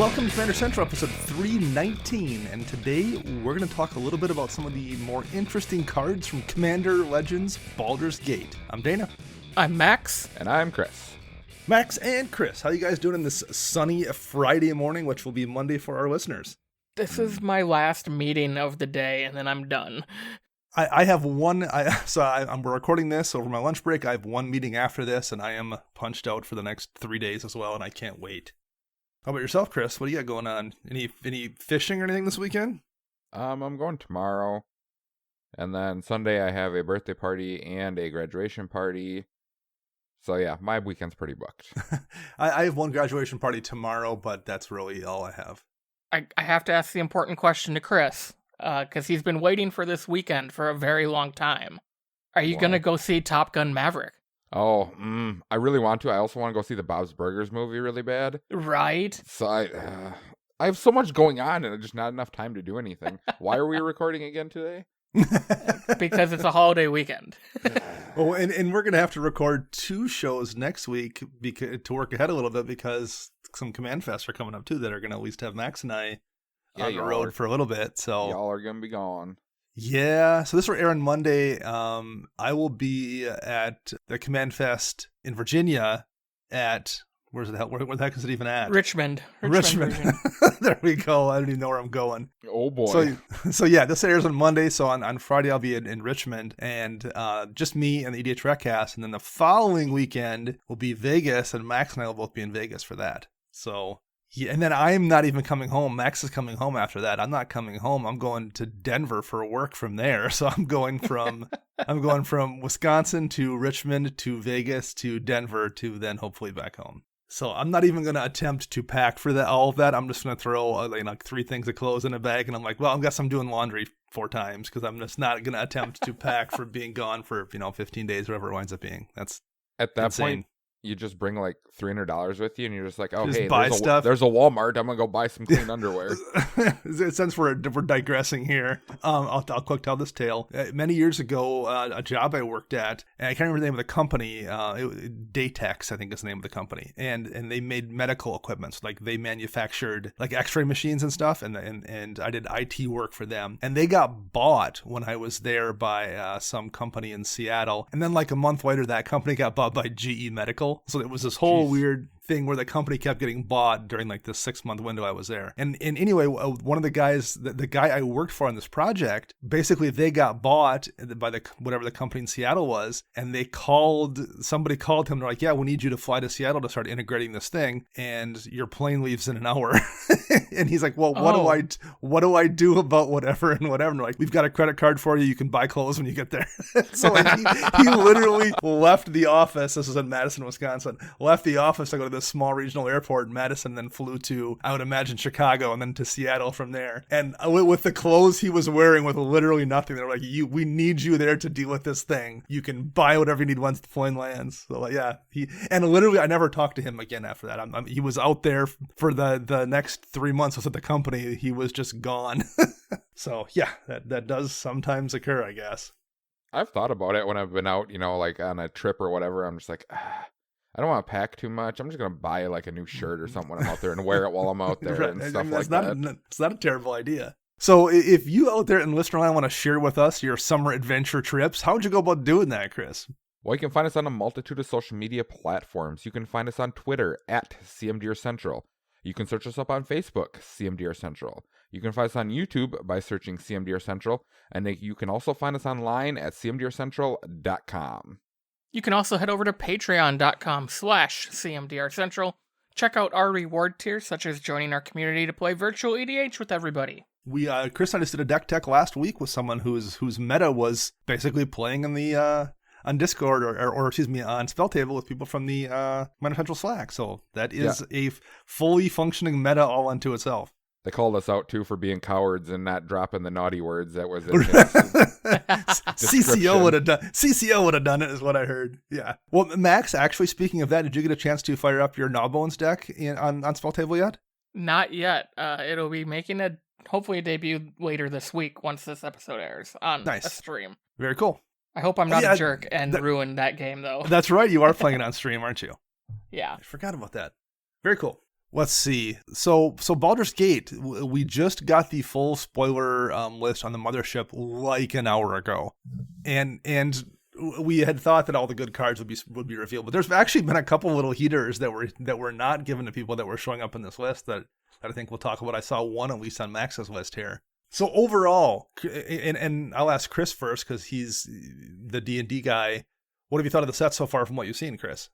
Welcome to Commander Central, episode 319, and today we're going to talk a little bit about some of the more interesting cards from Commander Legends Baldur's Gate. I'm Dana. I'm Max. And I'm Chris. Max and Chris, how you guys doing in this sunny Friday morning, which will be Monday for our listeners? This is my last meeting of the day, and then I'm done. I have one, I'm recording this over my lunch break. I have one meeting after this, and I am punched out for the next 3 days as well, and I can't wait. How about yourself, Chris? What do you got going on? Any fishing or anything this weekend? I'm going tomorrow, and then Sunday I have a birthday party and a graduation party. So yeah, my weekend's pretty booked. I have one graduation party tomorrow, but that's really all I have. I have to ask the important question to Chris, because he's been waiting for this weekend for a very long time. Are you going to go see Top Gun Maverick? Oh, I really want to. I also want to go see the Bob's Burgers movie really bad. Right? So I have so much going on and just not enough time to do anything. Why are we recording again today? Because it's a holiday weekend. Oh, and we're going to have to record 2 shows next week to work ahead a little bit because some Command Fests are coming up too that are going to at least have Max and I on the road for a little bit. So y'all are going to be gone. Yeah, so this will air on Monday. I will be at the Command Fest in Virginia at, where the heck is it even at? Richmond. There we go. I don't even know where I'm going. Oh boy. So yeah, this airs on Monday. So on Friday I'll be in Richmond, and just me and the EDH Recast. And then the following weekend will be Vegas, and Max and I will both be in Vegas for that. So yeah, and then I'm not even coming home. Max is coming home after that. I'm not coming home. I'm going to Denver for work from there. So I'm going from Wisconsin to Richmond to Vegas to Denver to then hopefully back home. So I'm not even going to attempt to pack for all of that. I'm just going to throw like 3 things of clothes in a bag, and I'm like, well, I guess I'm doing laundry 4 times because I'm just not going to attempt to pack for being gone for 15 days, whatever it winds up being. That's at that insane. point. You just bring like $300 with you, and you're just like, oh, just hey, buy stuff. There's a Walmart. I'm gonna go buy some clean underwear. Since we're digressing here, I'll quick tell this tale. Many years ago, a job I worked at, and I can't remember the name of the company. Daytex, I think, is the name of the company, and they made medical equipment. So, like they manufactured like X-ray machines and stuff, and I did IT work for them, and they got bought when I was there by some company in Seattle, and then like a month later, that company got bought by GE Medical. So it was this whole weird thing where the company kept getting bought during like this 6-month window I was there. And anyway, one of the guys, the guy I worked for on this project, basically they got bought by whatever the company in Seattle was, and somebody called him. They're like, yeah, we need you to fly to Seattle to start integrating this thing, and your plane leaves in an hour. And he's like, well, what do I do about whatever and whatever? And they're like, we've got a credit card for you. You can buy clothes when you get there. So like, he literally left the office. This was in Madison, Wisconsin. Left the office to go to this small regional airport in Madison, then flew to, I would imagine, Chicago, and then to Seattle from there. And with the clothes he was wearing, with literally nothing, they're like, we need you there to deal with this thing. You can buy whatever you need once the plane lands. So like, yeah, and literally I never talked to him again after that. He was out there for the next 3 months. I was at the company. He was just gone. So yeah, that does sometimes occur, I guess. I've thought about it when I've been out, like on a trip or whatever. I'm just like, I don't want to pack too much. I'm just going to buy like a new shirt or something when I'm out there and wear it while I'm out there and stuff like that. It's not a terrible idea. So if you out there in listener land want to share with us your summer adventure trips, how would you go about doing that, Chris? Well, you can find us on a multitude of social media platforms. You can find us on Twitter at CMDR Central. You can search us up on Facebook, CMDR Central. You can find us on YouTube by searching CMDR Central. And you can also find us online at cmdrcentral.com. You can also head over to patreon.com/CMDRCentral. Check out our reward tiers, such as joining our community to play virtual EDH with everybody. Chris and I just did a deck tech last week with someone whose meta was basically playing in the on Discord or excuse me, on Spell Table with people from the Commander Central Slack. So that is a fully functioning meta all unto itself. They called us out, too, for being cowards and not dropping the naughty words that was in CCO would have done it, is what I heard. Yeah. Well, Max, actually, speaking of that, did you get a chance to fire up your Gnawbones deck on Spell Table yet? Not yet. It'll be making hopefully a debut later this week once this episode airs on a stream. Very cool. I hope I'm not a jerk and ruin that game, though. That's right. You are playing it on stream, aren't you? Yeah. I forgot about that. Very cool. Let's see. So Baldur's Gate, we just got the full spoiler list on the mothership like an hour ago, and we had thought that all the good cards would be revealed, but there's actually been a couple little heaters that were not given to people that were showing up in this list that I think we'll talk about. I saw one at least on Max's list here. So overall, and I'll ask Chris first because he's the D&D guy. What have you thought of the set so far from what you've seen, Chris?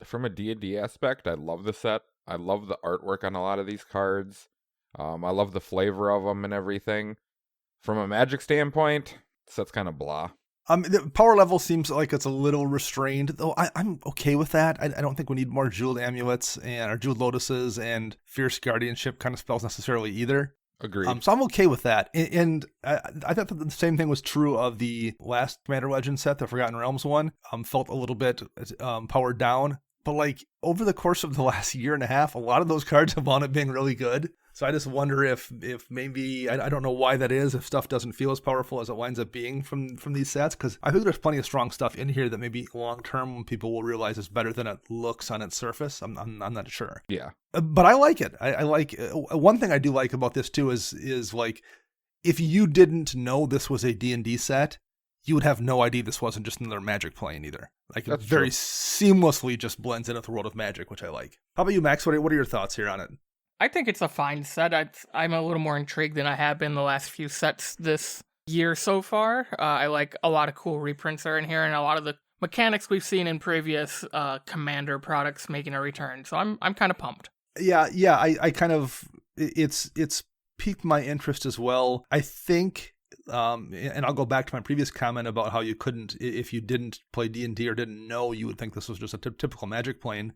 From a D&D aspect, I love the set. I love the artwork on a lot of these cards. I love the flavor of them and everything. From a Magic standpoint, the set's kind of blah. The power level seems like it's a little restrained, though I'm okay with that. I don't think we need more Jeweled Amulets or Jeweled Lotuses and Fierce Guardianship kind of spells necessarily either. Agreed. So I'm okay with that. And I thought that the same thing was true of the last Commander Legend set, the Forgotten Realms one. Felt a little bit powered down. But like over the course of the last year and a half, a lot of those cards have wound up being really good. So I just wonder if maybe, I don't know why that is, if stuff doesn't feel as powerful as it winds up being from these sets. Because I think there's plenty of strong stuff in here that maybe long term people will realize is better than it looks on its surface. I'm not sure. Yeah. But I like it. I like one thing I do like about this too is like if you didn't know this was a D&D set, you would have no idea this wasn't just another Magic plane either. Like it very seamlessly just blends in with the world of Magic, which I like. How about you, Max? What are your thoughts here on it? I think it's a fine set. I'm a little more intrigued than I have been the last few sets this year so far. I like a lot of cool reprints are in here, and a lot of the mechanics we've seen in previous Commander products making a return. So I'm kind of pumped. Yeah. I kind of it's piqued my interest as well. I think. And I'll go back to my previous comment about how you couldn't, if you didn't play D&D or didn't know, you would think this was just a typical Magic plane.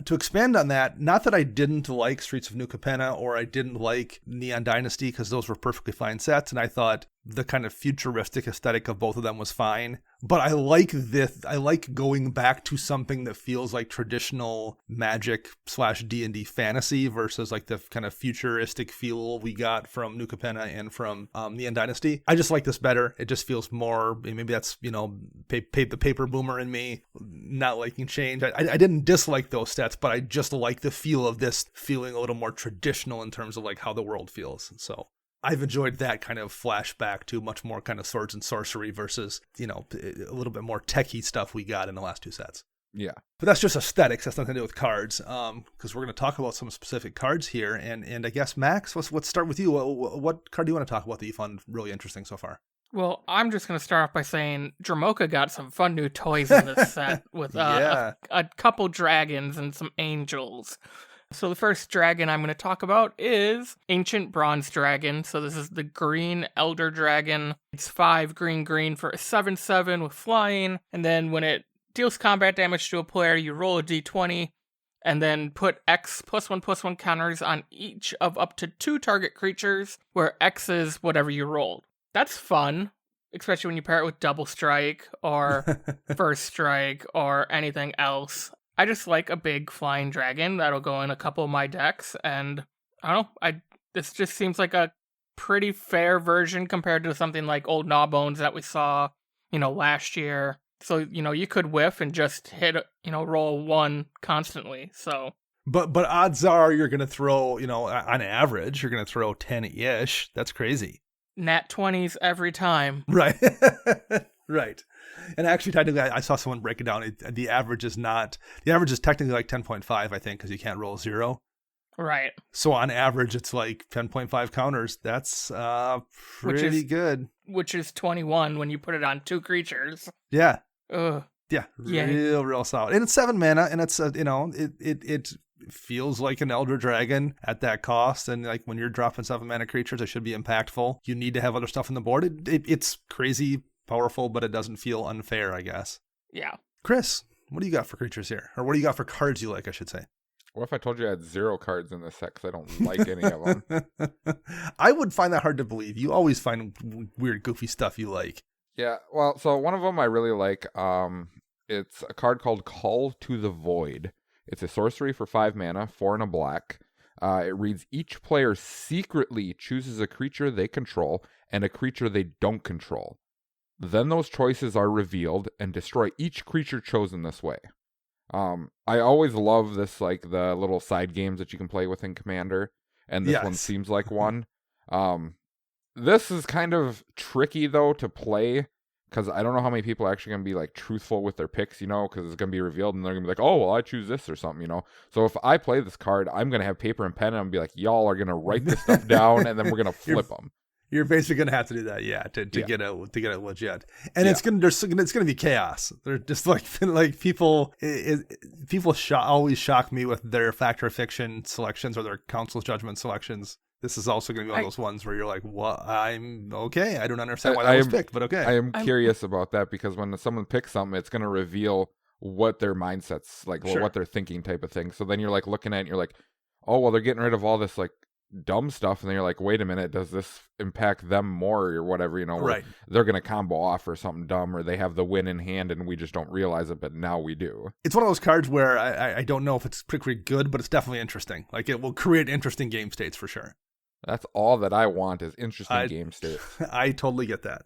To expand on that, not that I didn't like Streets of New Capenna or I didn't like Neon Dynasty, because those were perfectly fine sets, and I thought the kind of futuristic aesthetic of both of them was fine. But I like this. I like going back to something that feels like traditional Magic / D&D fantasy versus like the kind of futuristic feel we got from New Capenna and from Neon Dynasty. I just like this better. It just feels more, maybe that's, the paper boomer in me not liking change. I didn't dislike those sets, but I just like the feel of this feeling a little more traditional in terms of like how the world feels. So I've enjoyed that kind of flashback to much more kind of swords and sorcery versus, a little bit more techie stuff we got in the last two sets. Yeah. But that's just aesthetics. That's nothing to do with cards. Because we're going to talk about some specific cards here. And I guess, Max, let's start with you. What card do you want to talk about that you found really interesting so far? Well, I'm just going to start off by saying Dramoka got some fun new toys in this set with a couple dragons and some angels. So the first dragon I'm going to talk about is Ancient Bronze Dragon. So this is the green Elder Dragon. It's 5 green for a 7/7 with flying. And then when it deals combat damage to a player, you roll a d20 and then put X +1/+1 counters on each of up to 2 target creatures, where X is whatever you rolled. That's fun, especially when you pair it with Double Strike or First Strike or anything else. I just like a big flying dragon that'll go in a couple of my decks, and I don't know, this just seems like a pretty fair version compared to something like Old Gnawbones that we saw, last year. So, you could whiff and just hit, roll 1 constantly, so. But odds are you're going to throw, on average, you're going to throw 10-ish. That's crazy. Nat 20s every time. Right. Right. And actually, technically, I saw someone break it down. The average is technically like 10.5, I think, because you can't roll 0. Right. So on average, it's like 10.5 counters. That's pretty good. Which is 21 when you put it on 2 creatures. Yeah. Ugh. Yeah. Real solid. And it's 7 mana, and it's, it feels like an Elder Dragon at that cost. And like when you're dropping 7 mana creatures, it should be impactful. You need to have other stuff on the board. It's crazy powerful, but it doesn't feel unfair, I guess. Yeah. Chris, what do you got for creatures here? Or what do you got for cards you like, I should say? What if I told you I had 0 cards in this set because I don't like any of them? I would find that hard to believe. You always find weird, goofy stuff you like. Yeah, well, so one of them I really like. It's a card called Call to the Void. It's a sorcery for 5 mana, 4 and a black. It reads, each player secretly chooses a creature they control and a creature they don't control. Then those choices are revealed and destroy each creature chosen this way. I always love this, like, the little side games that you can play within Commander, and this one seems like one. This is kind of tricky, though, to play, because I don't know how many people are actually going to be, like, truthful with their picks, you know, because it's going to be revealed, and they're going to be like, oh, well, I choose this or something, you know. So if I play this card, I'm going to have paper and pen, and I'm going to be like, y'all are going to write this stuff down, and then we're going to flip them. You're basically gonna have to do that, to get it legit, and it's gonna be chaos. They're just like people. People always shock me with their factor of fiction selections or their council's judgment selections. This is also gonna be one of those ones where you're like, "What? I'm okay. I don't understand why that was picked, but okay." I am curious about that because when someone picks something, it's gonna reveal what their mindset's like, what they're thinking, type of thing. So then you're like looking at it and you're like, "Oh, well, they're getting rid of all this like dumb stuff," and then you're like, wait a minute, does this impact them more or whatever, you know? Right. They're gonna combo off or something dumb, or they have the win in hand and we just don't realize it, but now we do. It's one of those cards where I don't know if it's particularly good, but it's definitely interesting. Like, it will create interesting game states for sure. That's all that I want is interesting game states. I totally get that.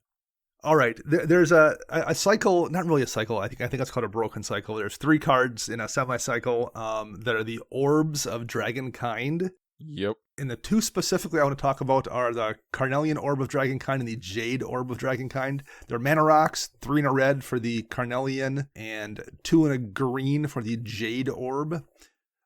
All right, there's a cycle, not really a cycle. I think that's called a broken cycle. There's 3 cards in a semi-cycle that are the Orbs of Dragonkind. Yep. And the 2 specifically I want to talk about are the Carnelian Orb of Dragonkind and the Jade Orb of Dragonkind. They're mana rocks, 3 in a red for the Carnelian and 2 in a green for the Jade Orb.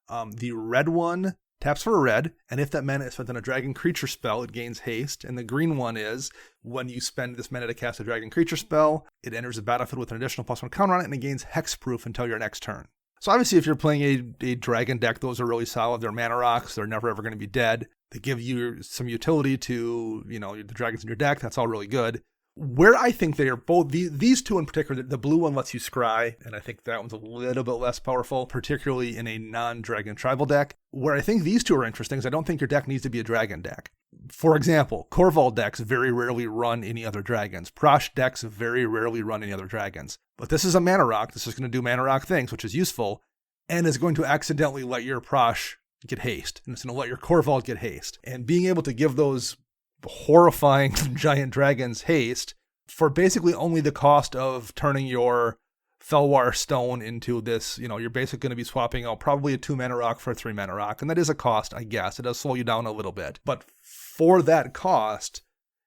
The red one taps for a red, and if that mana is spent on a dragon creature spell, it gains haste. And the green one is, when you spend this mana to cast a dragon creature spell, it enters the battlefield with an additional +1 counter on it, and it gains hexproof until your next turn. So obviously, if you're playing a dragon deck, those are really solid. They're mana rocks. They're never ever going to be dead. They give you some utility to, the dragons in your deck. That's all really good. Where I think they are both, these 2 in particular, the blue one lets you scry, and I think that one's a little bit less powerful, particularly in a non-dragon tribal deck. Where I think these 2 are interesting is I don't think your deck needs to be a dragon deck. For example, Korval decks very rarely run any other dragons. Prosh decks very rarely run any other dragons. But this is a mana rock. This is going to do mana rock things, which is useful, and is going to accidentally let your Prosh get haste, and it's going to let your Korval get haste. And being able to give those horrifying giant dragons haste for basically only the cost of turning your Felwar Stone into this, you're basically going to be swapping out probably a 2 mana rock for a 3 mana rock, and that is a cost, I guess. It does slow you down a little bit, but for that cost,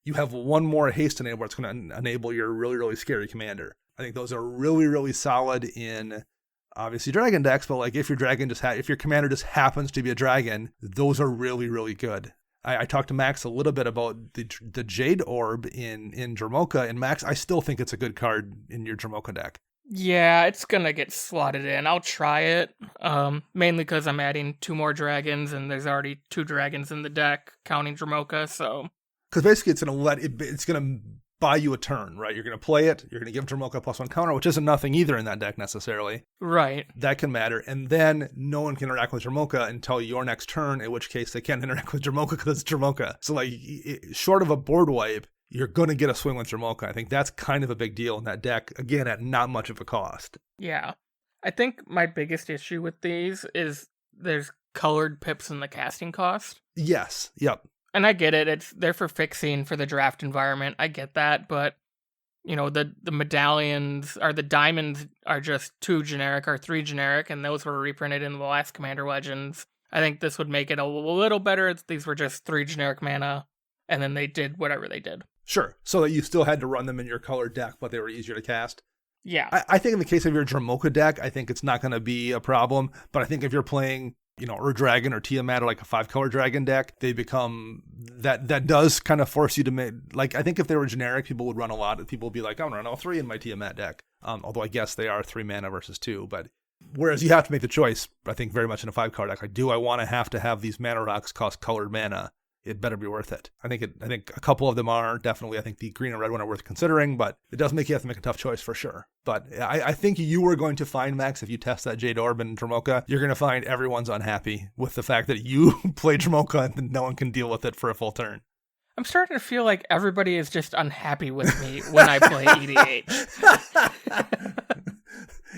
you have 1 more haste enable that's going to enable your really, really scary commander. I think those are really, really solid in obviously dragon decks, but like if your commander just happens to be a dragon, those are really, really good. I talked to Max a little bit about the Jade Orb in Dromoka, and Max, I still think it's a good card in your Dromoka deck. Yeah, it's gonna get slotted in. I'll try it, mainly because I'm adding 2 more dragons, and there's already 2 dragons in the deck, counting Dromoka, so... Because basically it's gonna buy you a turn, right? You're gonna play it, you're gonna give Dromoka +1 counter, which isn't nothing either in that deck necessarily. Right. That can matter, and then no one can interact with Dromoka until your next turn, in which case they can't interact with Dromoka because it's Dromoka. So like, short of a board wipe, you're going to get a swing with Dromoka. I think that's kind of a big deal in that deck, again, at not much of a cost. Yeah. I think my biggest issue with these is there's colored pips in the casting cost. Yes. Yep. And I get it. They're for fixing for the draft environment. I get that. But, the medallions or the diamonds are just 2 generic or 3 generic, and those were reprinted in the last Commander Legends. I think this would make it a little better. These were just 3 generic mana, and then they did whatever they did. Sure. So that you still had to run them in your colored deck, but they were easier to cast. Yeah. I think in the case of your Dromoka deck, I think it's not going to be a problem. But I think if you're playing, Ur-Dragon or Tiamat or like a 5-color dragon deck, they become, that does kind of force you to make, like, I think if they were generic, people would run a lot. People would be like, I'm going to run all 3 in my Tiamat deck. Although I guess they are 3 mana versus 2. But whereas you have to make the choice, I think very much in a 5-card deck, like, do I want to have these mana rocks cost colored mana? It better be worth it. I think a couple of them are definitely. I think the green and red one are worth considering, but it does make you have to make a tough choice for sure. But I think you are going to find, Max, if you test that Jade Orb in Dromoka, you're going to find everyone's unhappy with the fact that you play Dromoka and no one can deal with it for a full turn. I'm starting to feel like everybody is just unhappy with me when I play EDH.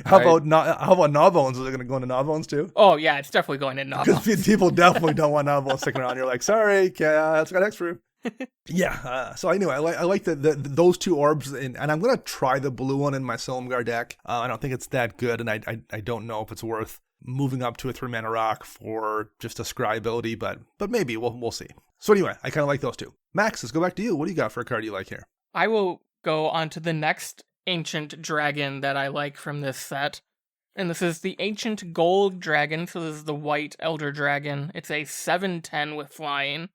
How about Gnawbones? Is it going to go into Gnawbones too? Oh yeah, it's definitely going into Gnawbones. Because people definitely don't want Gnawbones sticking around. You're like, sorry, it's got hexproof. So anyway, I like those two orbs, and I'm gonna try the blue one in my Silumgar deck. I don't think it's that good, and I don't know if it's worth moving up to a 3-mana rock for just a scry ability, but maybe we'll see. So anyway, I kind of like those two. Max, let's go back to you. What do you got for a card you like here? I will go on to the next ancient dragon that I like from this set. And this is the Ancient Gold Dragon. So this is the white Elder Dragon. It's a 7/10 with flying.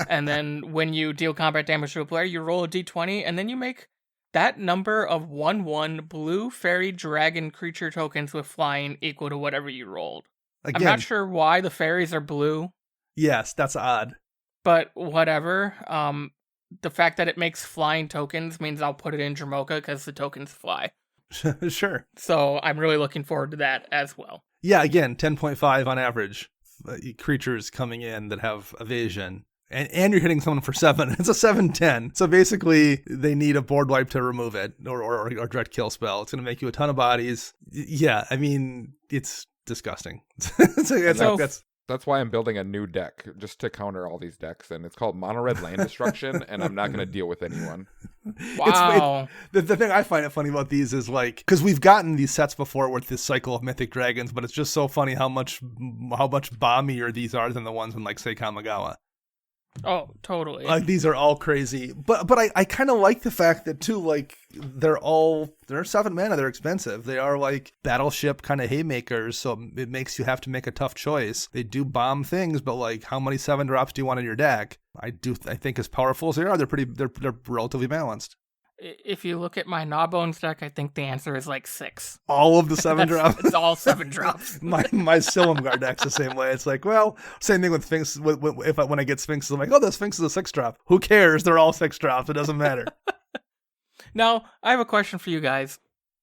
And then when you deal combat damage to a player, you roll a d20, and then you make that number of 1/1 blue fairy dragon creature tokens with flying equal to whatever you rolled. Again, I'm not sure why the fairies are blue. Yes, that's odd. But whatever. The fact that it makes flying tokens means I'll put it in Dromoka because the tokens fly. Sure. So I'm really looking forward to that as well. Yeah, again, 10.5 on average. Creatures coming in that have evasion. And you're hitting someone for 7. It's a 7/10. So basically, they need a board wipe to remove it, or a direct kill spell. It's going to make you a ton of bodies. Yeah, I mean, it's disgusting. That's why I'm building a new deck, just to counter all these decks. And it's called Mono Red Land Destruction, and I'm not going to deal with anyone. Wow. The thing I find it funny about these is like, because we've gotten these sets before with this cycle of Mythic Dragons, but it's just so funny how much bombier these are than the ones in, like, say, Kamigawa. Oh, totally. Like, these are all crazy. But I kind of like the fact that, too, like, they're 7 mana. They're expensive. They are, like, battleship kind of haymakers, so it makes you have to make a tough choice. They do bomb things, but, like, how many 7 drops do you want in your deck? I think as powerful as they are, they're relatively balanced. If you look at my Gnawbones deck, I think the answer is like 6. All of the 7 drops? It's all 7 drops. my Silumgar deck's the same way. It's like, well, same thing with Sphinx. When I get Sphinxes, I'm like, oh, the Sphinx is a 6 drop. Who cares? They're all 6 drops. It doesn't matter. Now, I have a question for you guys.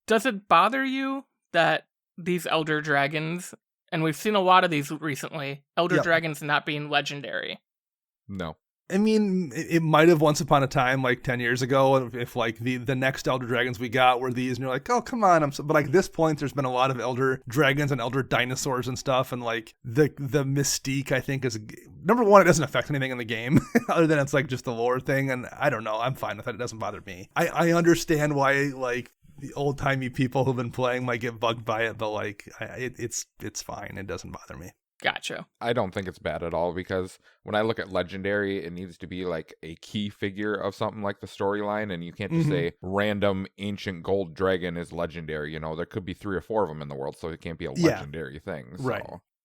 Does it bother you that these Elder Dragons, and we've seen a lot of these recently, Elder Dragons not being legendary? No. I mean, it might have once upon a time, like 10 years ago, if like the next Elder Dragons we got were these, and you're like, oh, come on. But like this point, there's been a lot of Elder Dragons and Elder Dinosaurs and stuff, and like the mystique, I think, is, number one, it doesn't affect anything in the game, other than it's like just the lore thing, and I don't know, I'm fine with it. It doesn't bother me. I understand why, like, the old-timey people who've been playing might get bugged by it, but like, it's fine. It doesn't bother me. Gotcha. I don't think it's bad at all, because when I look at legendary, it needs to be like a key figure of something like the storyline, and you can't just say random ancient gold dragon is legendary. You know, there could be 3 or 4 of them in the world, so it can't be a legendary thing. So. Right.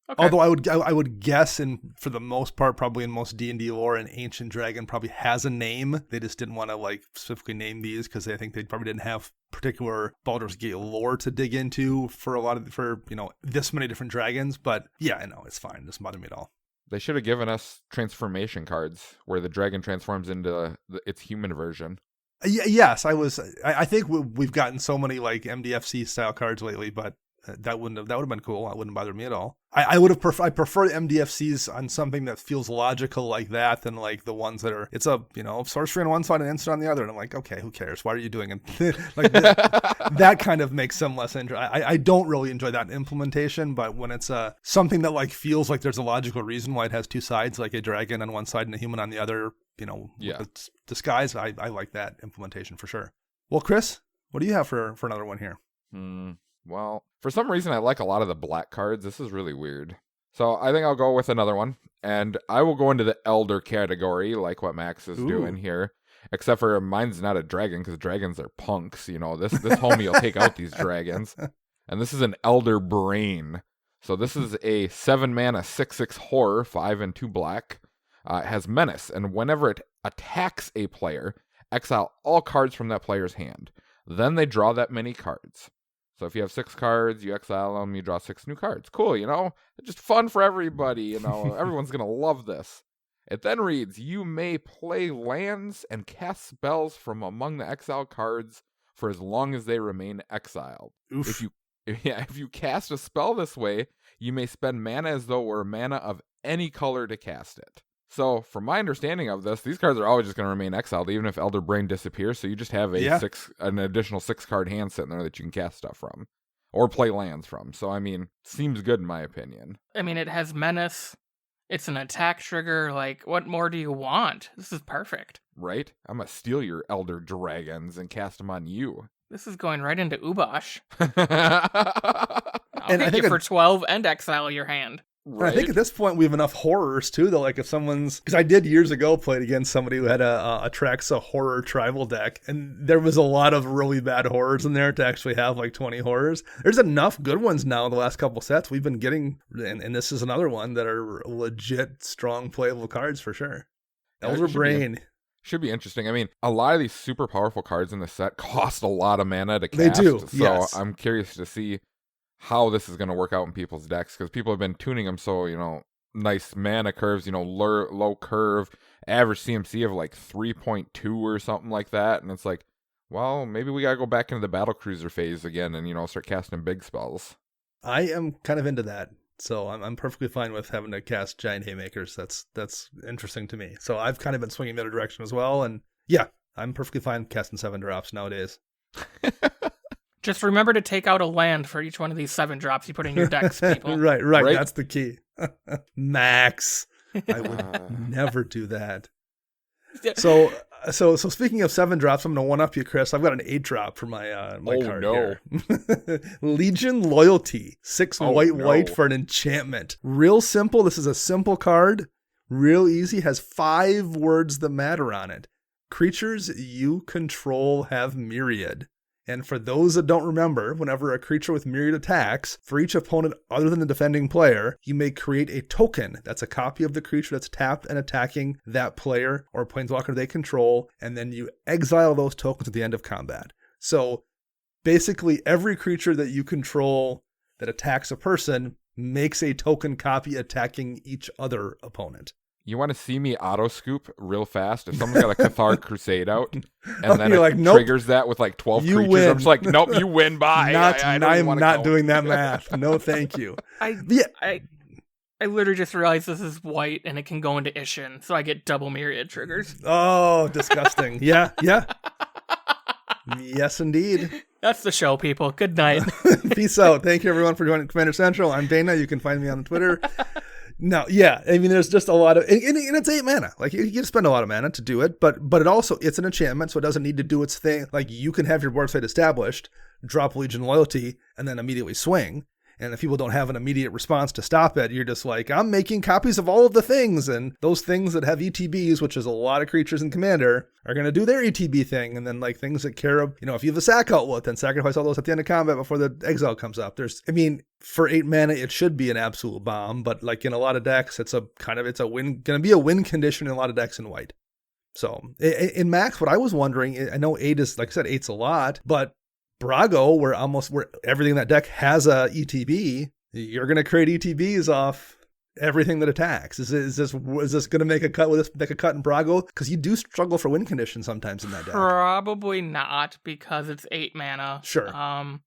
Okay. Although I would guess, and for the most part, probably in most D&D lore, an ancient dragon probably has a name. They just didn't want to like specifically name these because I think they probably didn't have particular Baldur's Gate lore to dig into for this many different dragons. But yeah, I know, it's fine. It doesn't bother me at all. They should have given us transformation cards where the dragon transforms into its human version. Yes, I think we've gotten so many like MDFC style cards lately, but that would have been cool. That wouldn't bother me at all. I prefer MDFCs on something that feels logical like that than like the ones that are, it's a, sorcery on one side and instant on the other. And I'm like, okay, who cares? Why are you doing it? Like that kind of makes some less interest. I don't really enjoy that implementation, but when it's something that like feels like there's a logical reason why it has 2 sides, like a dragon on one side and a human on the other, with its disguise, I like that implementation for sure. Well, Chris, what do you have for another one here? Well, for some reason, I like a lot of the black cards. This is really weird. So I think I'll go with another one. And I will go into the Elder category, like what Max is doing here. Except for mine's not a dragon, because dragons are punks. This homie will take out these dragons. And this is an Elder Brain. So this is a 7 mana 6/6 horror, 5 and 2 black. It has menace. And whenever it attacks a player, exile all cards from that player's hand. Then they draw that many cards. So if you have 6 cards, you exile them, you draw 6 new cards. Cool, just fun for everybody, everyone's going to love this. It then reads, you may play lands and cast spells from among the exiled cards for as long as they remain exiled. Oof. If you cast a spell this way, you may spend mana as though it were mana of any color to cast it. So, from my understanding of this, these cards are always just going to remain exiled, even if Elder Brain disappears. So you just have an additional 6-card hand sitting there that you can cast stuff from, or play lands from. So, I mean, seems good in my opinion. I mean, it has menace. It's an attack trigger. Like, what more do you want? This is perfect. Right? I'm gonna steal your Elder Dragons and cast them on you. This is going right into Ubosh. I'll And I hit think you for 12 and exile your hand. Right? I think at this point we have enough horrors too, though. Like if someone's, because I did years ago played against somebody who had a Traxa horror tribal deck, and there was a lot of really bad horrors in there to actually have like 20 horrors. There's enough good ones now. The last couple sets we've been getting, and this is another one that are legit strong playable cards for sure. Elder Brain. Should be interesting. I mean, a lot of these super powerful cards in the set cost a lot of mana to cast. They do, So yes. I'm curious to see how this is going to work out in people's decks, because people have been tuning them so, nice mana curves, low curve, average CMC of like 3.2 or something like that. And it's like, well, maybe we got to go back into the battle cruiser phase again and, start casting big spells. I am kind of into that. So I'm perfectly fine with having to cast giant haymakers. That's interesting to me. So I've kind of been swinging the other direction as well. And yeah, I'm perfectly fine casting 7 drops nowadays. Just remember to take out a land for each one of these 7 drops you put in your decks, people. Right. That's the key. Max. I would never do that. So speaking of 7 drops, I'm going to one-up you, Chris. I've got an 8 drop for my card here. Legion Loyalty. 6 white for an enchantment. Real simple. This is a simple card. Real easy. Has 5 words that matter on it. Creatures you control have Myriad. And for those that don't remember, whenever a creature with Myriad attacks, for each opponent other than the defending player, you may create a token that's a copy of the creature that's tapped and attacking that player or planeswalker they control, and then you exile those tokens at the end of combat. So basically, every creature that you control that attacks a person makes a token copy attacking each other opponent. You want to see me auto scoop real fast? If someone's got a Cathar Crusade out, and then you're it like, nope, triggers that with like 12 you creatures, win. I'm just like, nope, you win. Bye. I'm not doing that math. No, thank you. I literally just realized this is white and it can go into Ishin, so I get double Myriad triggers. Oh, disgusting. Yeah. Yes, indeed. That's the show, people. Good night. Peace out. Thank you, everyone, for joining Commander Central. I'm Dana. You can find me on Twitter. No, yeah, I mean, there's just a lot of, and it's 8 mana. Like, you spend a lot of mana to do it, but it's an enchantment, so it doesn't need to do its thing. Like, you can have your board state established, drop Legion Loyalty, and then immediately swing. And if people don't have an immediate response to stop it, you're just like, I'm making copies of all of the things. And those things that have ETBs, which is a lot of creatures in Commander, are going to do their ETB thing. And then like things that care of, if you have a sack outlet, then sacrifice all those at the end of combat before the exile comes up. For 8 mana, it should be an absolute bomb. But like in a lot of decks, it's going to be a win condition in a lot of decks in white. So in Max, what I was wondering, I know 8 is, like I said, 8's a lot, but Brago, where everything in that deck has a ETB, you're going to create ETBs off everything that attacks. Is this going to make a cut with this, make a cut in Brago? Because you do struggle for win conditions sometimes in that deck. Probably not, because it's 8 mana. Sure. And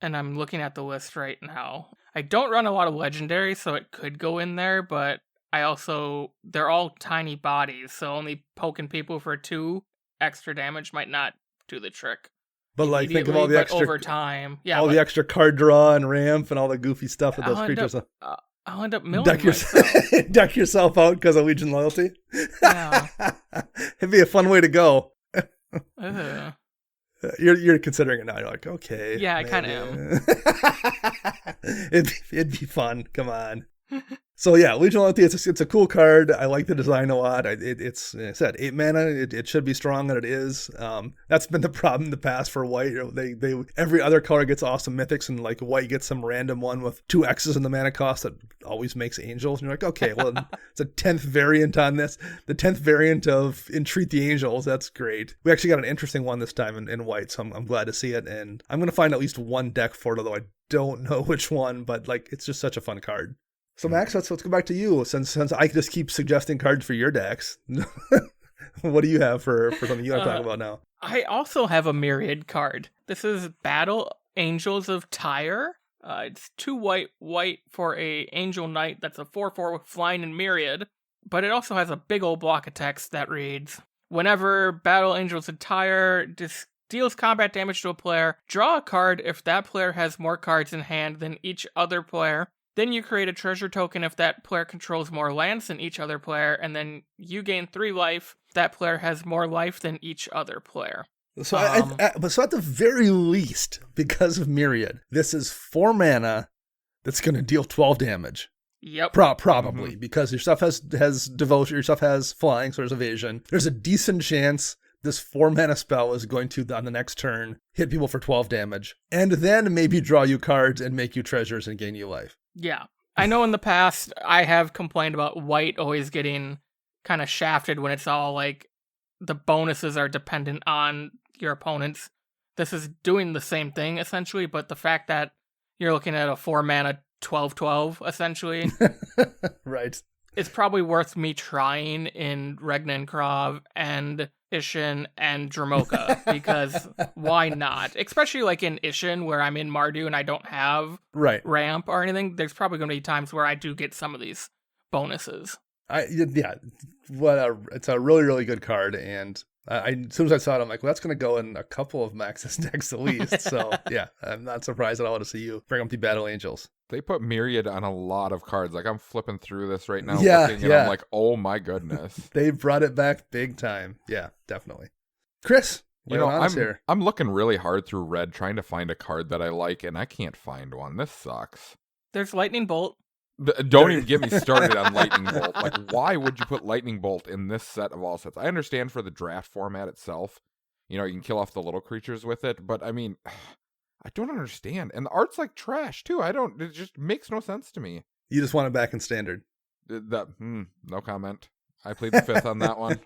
I'm looking at the list right now. I don't run a lot of legendaries, so it could go in there, but they're all tiny bodies, so only poking people for 2 extra damage might not do the trick. But like, think of all the extra over time, the extra card draw and ramp and all the goofy stuff that those creatures. I'll end up milling deck yourself out because of Legion Loyalty. Yeah. It'd be a fun way to go. You're considering it now. You're like, okay. Yeah, I kind of am. It'd be fun. Come on. So yeah, Legion Loyalty, it's a cool card. I like the design a lot. It's like I said, 8 mana. It should be strong, and it is. That's been the problem in the past for white. They every other color gets awesome mythics, and like white gets some random one with 2 X's in the mana cost that always makes angels. And you're like, okay, well, it's a 10th variant on this. The 10th variant of Entreat the Angels. That's great. We actually got an interesting one this time in white, so I'm glad to see it. And I'm gonna find at least one deck for it, although I don't know which one. But like, it's just such a fun card. So Max, let's go back to you. Since I just keep suggesting cards for your decks, what do you have for something you want to talk about now? I also have a Myriad card. This is Battle Angels of Tyre. It's 2 white for a Angel Knight. That's a 4/4 with flying and Myriad. But it also has a big old block of text that reads, whenever Battle Angels of Tyre deals combat damage to a player, draw a card if that player has more cards in hand than each other player Then you create a treasure token if that player controls more lands than each other player, and then you gain 3 life. That player has more life than each other player. So, so at the very least, because of Myriad, this is 4 mana that's going to deal 12 damage. Yep. Probably, because your stuff has devotion, your stuff has flying, so there's evasion. There's a decent chance this 4 mana spell is going to, on the next turn, hit people for 12 damage, and then maybe draw you cards and make you treasures and gain you life. Yeah. I know in the past, I have complained about white always getting kind of shafted when it's all like the bonuses are dependent on your opponents. This is doing the same thing, essentially, but the fact that you're looking at a 4 mana 12/12, essentially. Right. It's probably worth me trying in Regnankrov and Ishin and Dramoka, because why not? Especially like in Ishin, where I'm in Mardu and I don't have ramp or anything, there's probably going to be times where I do get some of these bonuses. It's a really, really good card, and as soon as I saw it, I'm like, well, that's going to go in a couple of Max's decks at least. So yeah, I'm not surprised at all to see you bring up the Battle Angels. They put Myriad on a lot of cards. Like, I'm flipping through this right now, and I'm like, oh my goodness. They brought it back big time. Yeah, definitely. Chris, I'm looking really hard through Red trying to find a card that I like, and I can't find one. This sucks. There's Lightning Bolt. Don't even get me started on Lightning Bolt. Like, why would you put Lightning Bolt in this set of all sets? I understand for the draft format itself, you can kill off the little creatures with it, but I mean, I don't understand. And the art's like trash too. It just makes no sense to me. You just want it back in standard. No comment. I played the 5th on that one.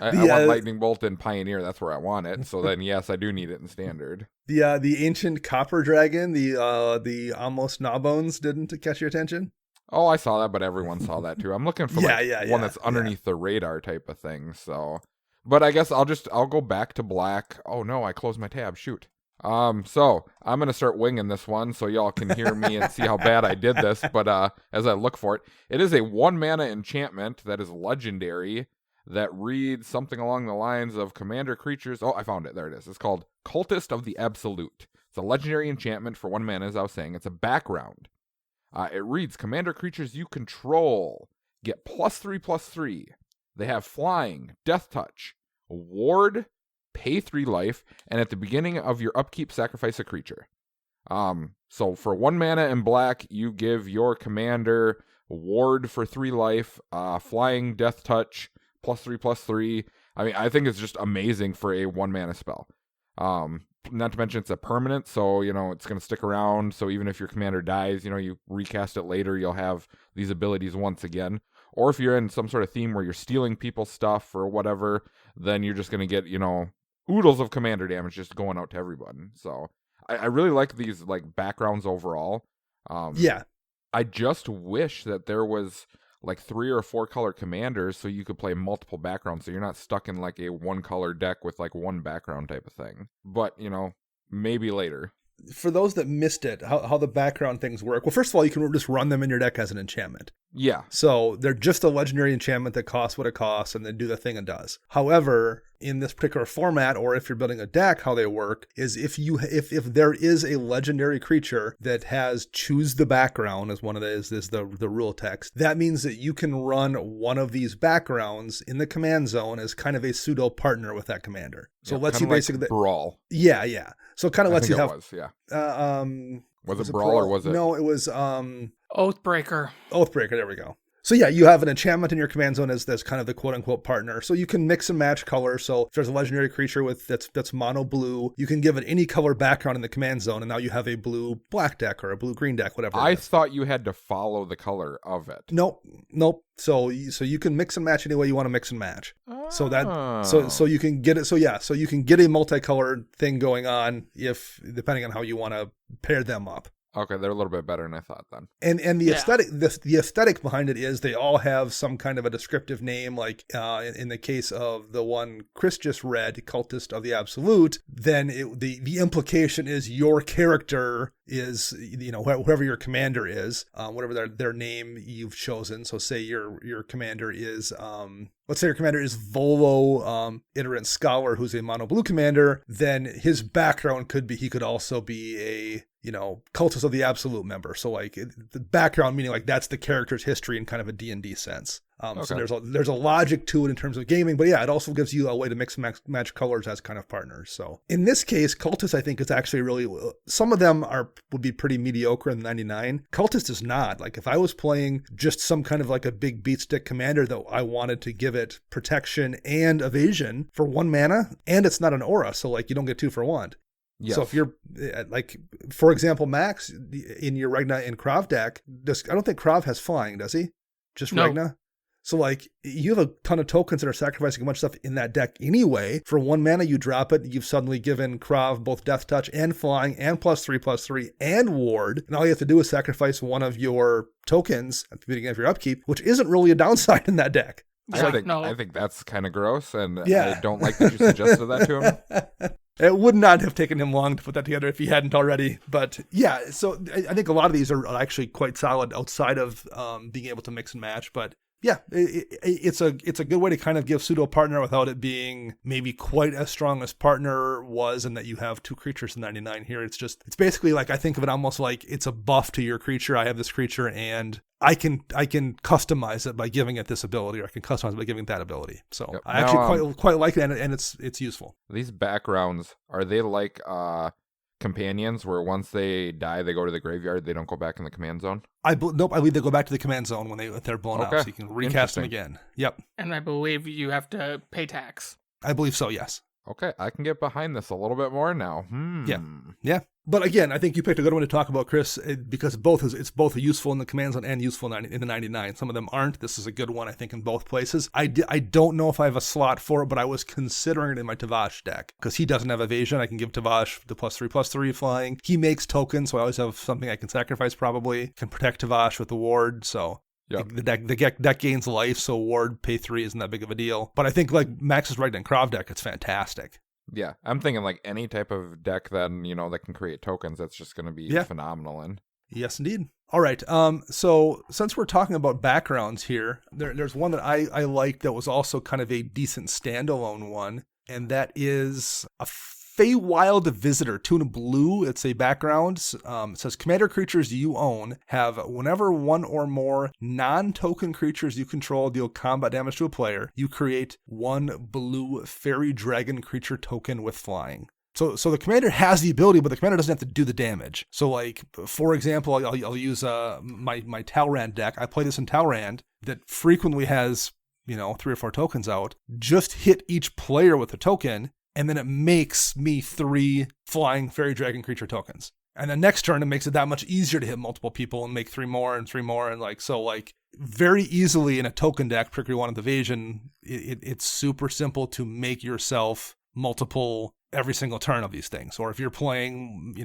I want Lightning Bolt in Pioneer. That's where I want it. So then, yes, I do need it in Standard. The ancient copper dragon, the almost Gnawbones, didn't catch your attention? Oh, I saw that, but everyone saw that too. I'm looking for one that's underneath the radar type of thing. So, but I guess I'll go back to black. Oh no, I closed my tab. Shoot. So I'm gonna start winging this one so y'all can hear me and see how bad I did this. But as I look for it, it is a 1 mana enchantment that is legendary, that reads something along the lines of commander creatures. Oh, I found it. There it is. It's called Cultist of the Absolute. It's a legendary enchantment for 1 mana, as I was saying. It's a background. It reads, commander creatures you control get +3/+3. They have flying, death touch, ward, pay 3 life, and at the beginning of your upkeep, sacrifice a creature. So for 1 mana in black, you give your commander ward for 3 life, flying, death touch, +3/+3. I mean, I think it's just amazing for a 1 mana spell. Not to mention it's a permanent, so it's going to stick around. So even if your commander dies, you recast it later, you'll have these abilities once again. Or if you're in some sort of theme where you're stealing people's stuff or whatever, then you're just going to get oodles of commander damage just going out to everyone. So I really like these like backgrounds overall. I just wish that there was like 3 or 4 color commanders so you could play multiple backgrounds, so you're not stuck in like a 1 color deck with like 1 background type of thing. But maybe later. For those that missed it, how the background things work. Well, first of all, you can just run them in your deck as an enchantment. Yeah. So they're just a legendary enchantment that costs what it costs and then do the thing it does. However, in this particular format, or if you're building a deck, how they work is if there is a legendary creature that has choose the background as one of is the rule text, that means that you can run one of these backgrounds in the command zone as kind of a pseudo partner with that commander. So it lets you basically like Brawl. Yeah. So it kind of lets you have. Was it Brawl or was it? No, it was Oathbreaker. There we go. So yeah, you have an enchantment in your command zone as kind of the quote unquote partner. So you can mix and match colors. So if there's a legendary creature that's mono blue, you can give it any color background in the command zone, and now you have a blue black deck or a blue green deck, whatever. I thought you had to follow the color of it. Nope. So you can mix and match any way you want to mix and match. Oh. So you can get it. So you can get a multicolored thing going on depending on how you want to pair them up. Okay, they're a little bit better than I thought then. And the aesthetic, the aesthetic behind it is they all have some kind of a descriptive name. Like in the case of the one Chris just read, Cultist of the Absolute, then the implication is your character is whoever your commander is, whatever their name you've chosen. So say your commander is let's say your commander is Volo, Iterant Scholar, who's a mono blue commander. Then his background could also be cultist of the absolute member. So like the background meaning like that's the character's history in kind of a D&D sense. So there's a logic to it in terms of gaming, but yeah, it also gives you a way to mix and match colors as kind of partners. So in this case, cultist I think is actually really, some of them would be pretty mediocre in 99. Cultist is not. Like if I was playing just some kind of like a big beat stick commander that I wanted to give it protection and evasion for 1 mana, and it's not an aura, so like you don't get 2 for 1. Yes. So if you're like, for example, Max, in your Regna and Krav deck, I don't think Krav has flying, does he? Just no. Regna? So like you have a ton of tokens that are sacrificing a bunch of stuff in that deck anyway. For 1 mana, you drop it. You've suddenly given Krav both Death Touch and Flying and +3/+3 and Ward. And all you have to do is sacrifice one of your tokens at the beginning of your upkeep, which isn't really a downside in that deck. I think that's kind of gross, and I don't like that you suggested that to him. It would not have taken him long to put that together if he hadn't already. But yeah, so I think a lot of these are actually quite solid outside of being able to mix and match. But yeah, it's a good way to kind of give pseudo partner without it being maybe quite as strong as partner was, and that you have 2 creatures in 99 here. It's basically like, I think of it almost like it's a buff to your creature. I have this creature and I can customize it by giving it this ability, or I can customize it by giving it that ability. So yep. I actually quite like it, and it's useful. These backgrounds, are they like companions where once they die, they go to the graveyard, they don't go back in the command zone? Nope, I believe they go back to the command zone when they're blown up, so you can recast them again. Yep. And I believe you have to pay tax. I believe so, yes. Okay, I can get behind this a little bit more now. Yeah. But again, I think you picked a good one to talk about, Chris, because it's both useful in the command zone and useful in the 99. Some of them aren't. This is a good one, I think, in both places. I don't know if I have a slot for it, but I was considering it in my Tavash deck, because he doesn't have evasion. I can give Tavash the +3/+3 flying. He makes tokens, so I always have something I can sacrifice probably. Can protect Tavash with the ward, so... Yep. The deck gains life, so ward pay 3 isn't that big of a deal. But I think like Max is right in Krav deck, it's fantastic. Yeah, I'm thinking like any type of deck that can create tokens, that's just going to be phenomenal in. Yes, indeed. All right. So since we're talking about backgrounds here, there's one that I like that was also kind of a decent standalone one, and that is a Feywild Visitor, 2 in blue. It's a background. It says commander creatures you own have whenever 1 or more non-token creatures you control deal combat damage to a player, you create 1 blue fairy dragon creature token with flying. So the commander has the ability, but the commander doesn't have to do the damage. So like, for example, I'll use my Talrand deck. I play this in Talrand that frequently has 3 or 4 tokens out. Just hit each player with a token, and then it makes me 3 flying fairy dragon creature tokens. And then next turn, it makes it that much easier to hit multiple people and make 3 more and 3 more. And very easily in a token deck, particularly one with evasion, it's super simple to make yourself multiple every single turn of these things. Or if you're playing,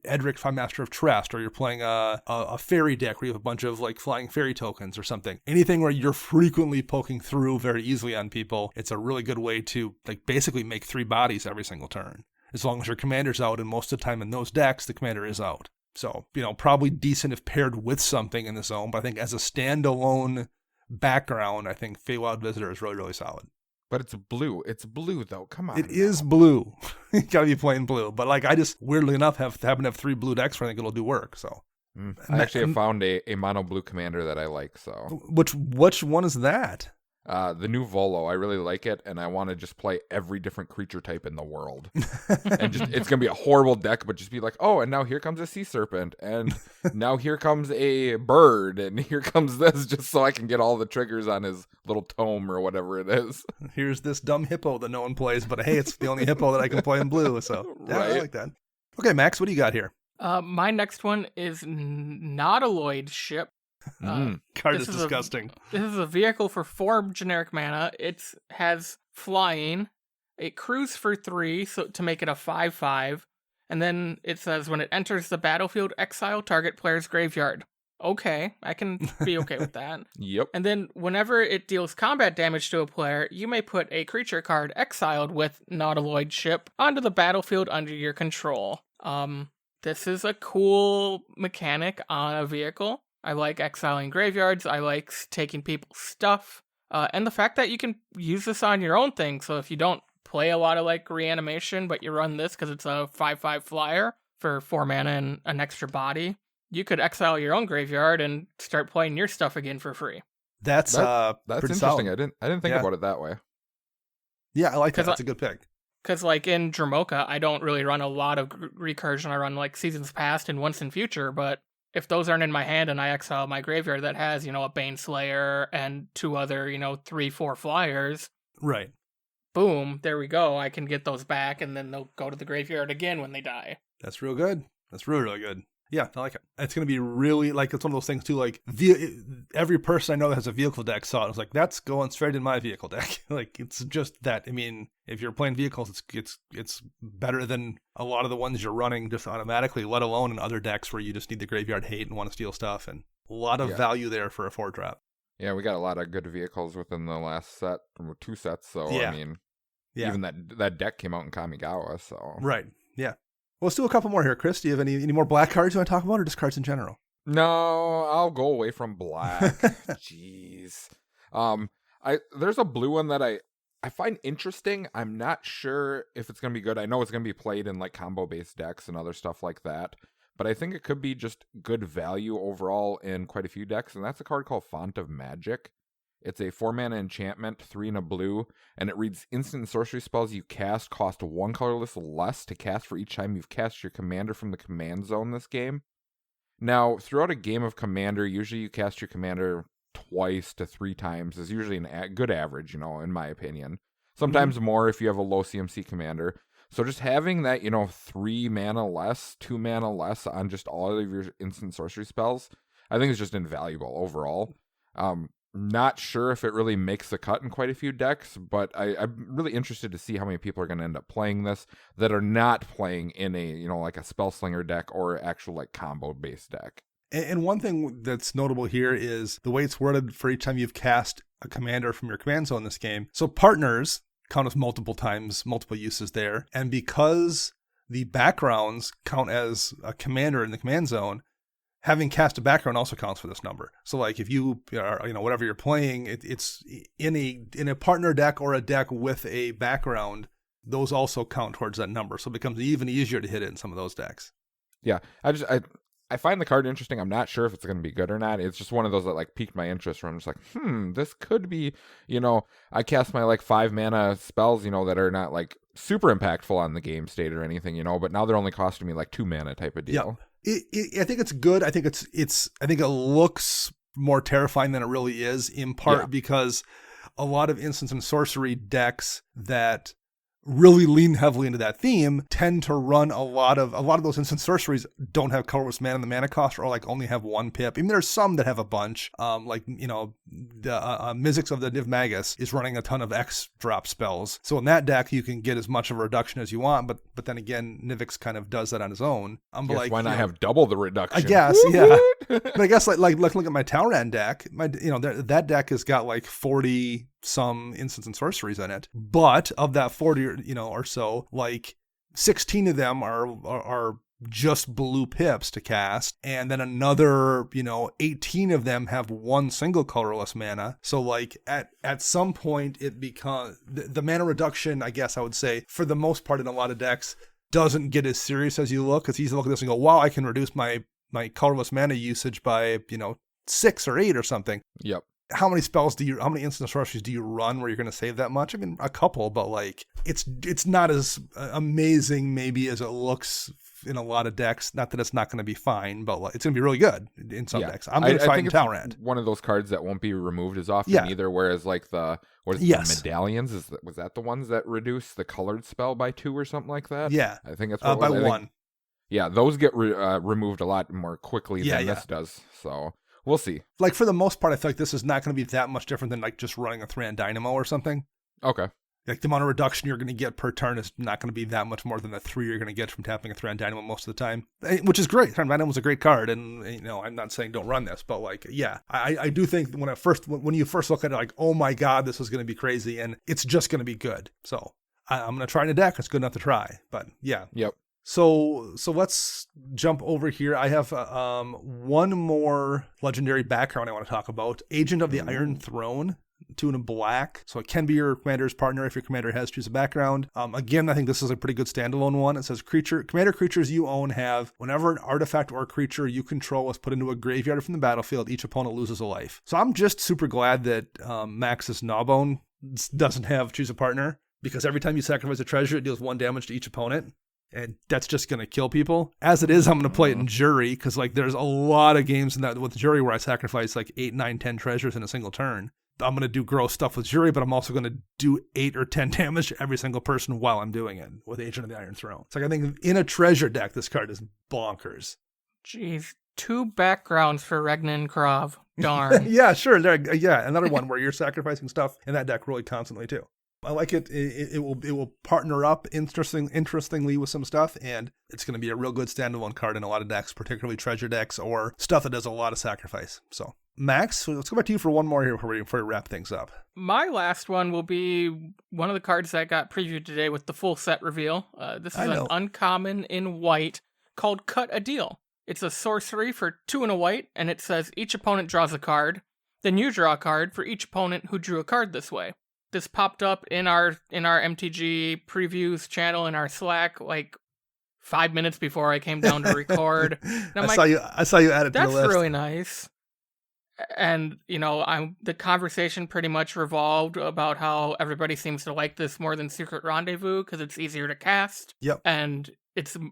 Edric, Fine Master of Trest, or you're playing a fairy deck where you have a bunch of like flying fairy tokens or something. Anything where you're frequently poking through very easily on people, it's a really good way to like basically make 3 bodies every single turn. As long as your commander's out, and most of the time in those decks, the commander is out. So, probably decent if paired with something in the zone, but I think as a standalone background, I think Feywild Visitor is really, really solid. But it's blue. It's blue, though. Come on. It is blue. You gotta be plain blue. But I just, weirdly enough, happen to have 3 blue decks where I think it'll do work. So I actually have found a mono blue commander that I like. So which one is that? The new Volo. I really like it, and I want to just play every different creature type in the world. And it's gonna be a horrible deck, but just be like, oh, and now here comes a sea serpent, and now here comes a bird, and here comes this, just so I can get all the triggers on his little tome or whatever it is. Here's this dumb hippo that no one plays, but hey, it's the only hippo that I can play in blue. So yeah, right. I like that. Okay, Max, what do you got here? My next one is Nautiloid Ship. Card is disgusting. This is a vehicle for 4 generic mana. It has flying. It crews for 3, so to make it a 5/5. And then it says when it enters the battlefield, exile target player's graveyard. Okay, I can be okay with that. Yep. And then whenever it deals combat damage to a player, you may put a creature card exiled with Nautiloid Ship onto the battlefield under your control. This is a cool mechanic on a vehicle. I like exiling graveyards. I like taking people's stuff. And the fact that you can use this on your own thing. So if you don't play a lot of like reanimation, but you run this because it's a 5/5 flyer, for 4 mana and an extra body, you could exile your own graveyard and start playing your stuff again for free. That's interesting. solid. I didn't think about it that way. Yeah, I like that. That's a good pick. Because, like, in Dromoka, I don't really run a lot of recursion. I run, like, Seasons Past and Once in Future, but if those aren't in my hand and I exile my graveyard that has, a Baneslayer and 2 other, 3-4 flyers. Right. Boom, there we go. I can get those back, and then they'll go to the graveyard again when they die. That's real good. That's really, really good. Yeah, I like it. It's going to be really, like, it's one of those things, too, like, every person I know that has a vehicle deck saw it. I was like, that's going straight in my vehicle deck. Like, it's just that. I mean, if you're playing vehicles, it's better than a lot of the ones you're running just automatically, let alone in other decks where you just need the graveyard hate and want to steal stuff. And a lot of value there for a 4-drop. Yeah, we got a lot of good vehicles within the last set, 2 sets. So, I mean, even that deck came out in Kamigawa, so. Right, yeah. Well, let's do a couple more here. Chris, do you have any more black cards you want to talk about, or just cards in general? No, I'll go away from black. Jeez. There's a blue one that I find interesting. I'm not sure if it's going to be good. I know it's going to be played in like combo-based decks and other stuff like that, but I think it could be just good value overall in quite a few decks, and that's a card called Font of Magic. It's a 4-mana enchantment, 3 and a blue, and it reads instant sorcery spells you cast cost 1 colorless less to cast for each time you've cast your commander from the command zone this game. Now, throughout a game of Commander, usually you cast your commander 2 to 3 times is usually a good average, in my opinion. Sometimes more if you have a low CMC commander. So just having that, 3 mana less, 2 mana less on just all of your instant sorcery spells, I think is just invaluable overall. Not sure if it really makes the cut in quite a few decks, but I'm really interested to see how many people are going to end up playing this that are not playing in a, like a Spellslinger deck or actual like combo-based deck. And one thing that's notable here is the way it's worded for each time you've cast a commander from your command zone in this game. So partners count as multiple times, multiple uses there. And because the backgrounds count as a commander in the command zone, having cast a background also counts for this number. So like if you are, whatever you're playing, it's in a partner deck or a deck with a background, those also count towards that number. So it becomes even easier to hit it in some of those decks. Yeah, I find the card interesting. I'm not sure if it's going to be good or not. It's just one of those that like piqued my interest where I'm just like, this could be, I cast my like 5 mana spells, that are not like super impactful on the game state or anything, but now they're only costing me like 2 mana type of deal. Yeah. I think it's good. I think I think it looks more terrifying than it really is, in part because a lot of instance and sorcery decks that really lean heavily into that theme tend to run a lot of those instant sorceries don't have colorless mana in the mana cost, or like only have 1 pip. Even there's some that have a bunch, the Mythic of the Niv Magus is running a ton of X drop spells. So in that deck you can get as much of a reduction as you want, but then again Nivix kind of does that on his own. Why not have double the reduction? I guess, yeah. But I guess like look at my Talrand deck. That deck has got like 40 some instants and sorceries in it, but of that 40 or so, like 16 of them are just blue pips to cast, and then another 18 of them have 1 single colorless mana. So like at some point it becomes the mana reduction, I guess I would say, for the most part in a lot of decks doesn't get as serious as you look. It's easy to look at this and go, wow, I can reduce my colorless mana usage by 6 or 8 or something. Yep. How many instant sorceries do you run where you're going to save that much? I mean, a couple, but like it's not as amazing maybe as it looks in a lot of decks. Not that it's not going to be fine, but it's going to be really good in some decks. I'm going to fight in Talrand. One of those cards that won't be removed as often either. Whereas like the medallions, was that the ones that reduce the colored spell by 2 or something like that? Yeah, I think that's what by 1. Yeah, those get removed a lot more quickly than this does. So. We'll see. Like for the most part, I feel like this is not going to be that much different than like just running a Thran Dynamo or something. Okay. Like the amount of reduction you're going to get per turn is not going to be that much more than the 3 you're going to get from tapping a Thran Dynamo most of the time, which is great. Thran Dynamo is a great card, and I'm not saying don't run this, but like, yeah, I do think when you first look at it, like, oh my god, this is going to be crazy, and it's just going to be good. So I'm going to try in a deck. It's good enough to try, but yeah. Yep. So let's jump over here. I have one more legendary background I want to talk about. Agent of the Iron Throne. 2 and a black. So it can be your commander's partner if your commander has choose a background. Again, I think this is a pretty good standalone one. It says commander creatures you own have, whenever an artifact or creature you control is put into a graveyard from the battlefield, each opponent loses a life. So I'm just super glad that Max's Gnawbone doesn't have choose a partner, because every time you sacrifice a treasure, it deals 1 damage to each opponent. And that's just going to kill people. As it is, I'm going to play it in Jury, because like there's a lot of games in that with Jury where I sacrifice like 8, 9, 10 treasures in a single turn. I'm going to do gross stuff with Jury, but I'm also going to do 8 or 10 damage to every single person while I'm doing it with Agent of the Iron Throne. It's like, I think in a treasure deck, this card is bonkers. Jeez, 2 backgrounds for Regna and Krav. Darn. Yeah, sure. Yeah, another one where you're sacrificing stuff in that deck really constantly too. I like it. It will partner up interestingly with some stuff, and it's going to be a real good standalone card in a lot of decks, particularly treasure decks or stuff that does a lot of sacrifice. So, Max, let's go back to you for one more here before we wrap things up. My last one will be one of the cards that got previewed today with the full set reveal. This is an uncommon in white called Cut a Deal. It's a sorcery for 2 and a white, and it says each opponent draws a card. Then you draw a card for each opponent who drew a card this way. This popped up in our MTG previews channel in our Slack like 5 minutes before I came down to record. I saw you add it to the list. That's really nice. And the conversation pretty much revolved about how everybody seems to like this more than Secret Rendezvous because it's easier to cast. Yep. And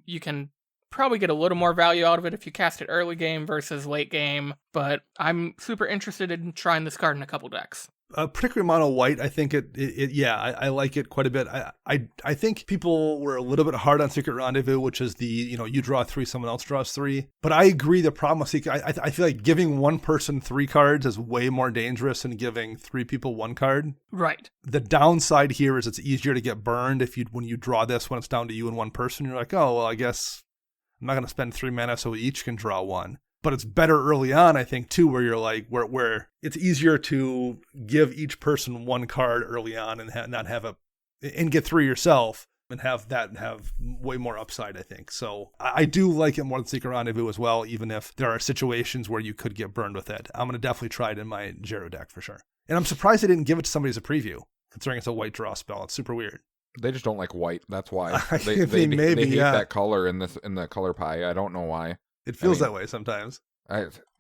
you can probably get a little more value out of it if you cast it early game versus late game. But I'm super interested in trying this card in a couple decks. Particularly mono white, I think I like it quite a bit. I think people were a little bit hard on Secret Rendezvous, which is you draw 3, someone else draws 3. But I agree, the problem with Secret, I feel like giving one person 3 cards is way more dangerous than giving 3 people 1 card. Right. The downside here is it's easier to get burned when you draw this when it's down to you and one person. You're like, oh well, I guess I'm not going to spend 3 mana so we each can draw 1. But it's better early on, I think, too, where you're like, where it's easier to give each person 1 card early on and not have and get 3 yourself and have way more upside, I think. So I do like it more than Secret Rendezvous as well, even if there are situations where you could get burned with it. I'm going to definitely try it in my Jero deck for sure. And I'm surprised they didn't give it to somebody as a preview, considering it's a white draw spell. It's super weird. They just don't like white. That's why. They maybe hate that color in the color pie. I don't know why. It feels that way sometimes.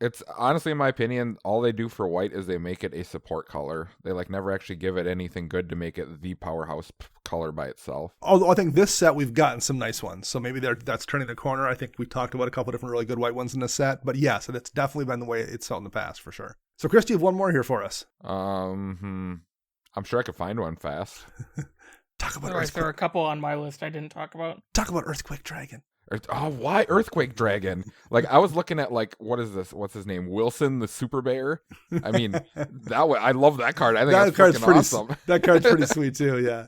It's honestly, in my opinion, all they do for white is they make it a support color. They never actually give it anything good to make it the powerhouse color by itself. Although I think this set we've gotten some nice ones, so maybe that's turning the corner. I think we talked about a couple different really good white ones in this set, but yeah, so that's definitely been the way it's felt in the past for sure. So Chris, do you have one more here for us? I'm sure I could find one fast. Talk about There are a couple on my list I didn't talk about. Talk about Earthquake Dragon. Why Earthquake Dragon? I was looking at what is this? What's his name? Wilson the Super Bear. I mean, I love that card. I think that card's pretty awesome. That card's pretty sweet too. Yeah.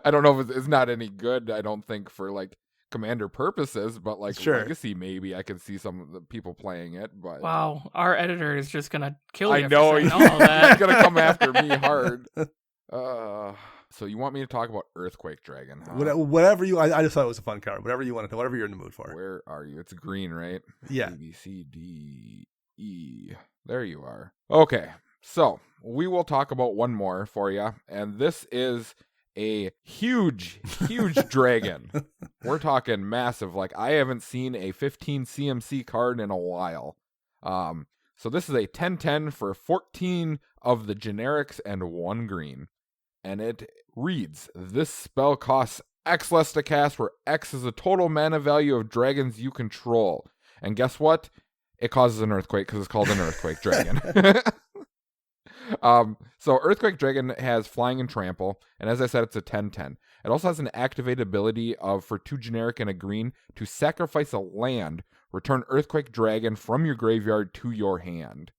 I don't know if it's not any good. I don't think for commander purposes, but sure. Legacy maybe I can see some of the people playing it. But wow, our editor is just gonna kill you. I know he's gonna come after me hard. So you want me to talk about Earthquake Dragon? Huh? Whatever you. I just thought it was a fun card. Whatever you want to. Whatever you're in the mood for. Where are you? It's green, right? Yeah. A, B, C, D, E. There you are. Okay, so we will talk about one more for you, and this is a huge dragon. We're talking massive. I haven't seen a 15 CMC card in a while. So this is a 10/10 for 14 of the generics and 1 green. And it reads, this spell costs X less to cast, where X is the total mana value of dragons you control. And guess what? It causes an earthquake because it's called an Earthquake Dragon. So Earthquake Dragon has flying and trample, and as I said, it's a 10/10. It also has an activated ability of, for 2 generic and a green, to sacrifice a land, return Earthquake Dragon from your graveyard to your hand.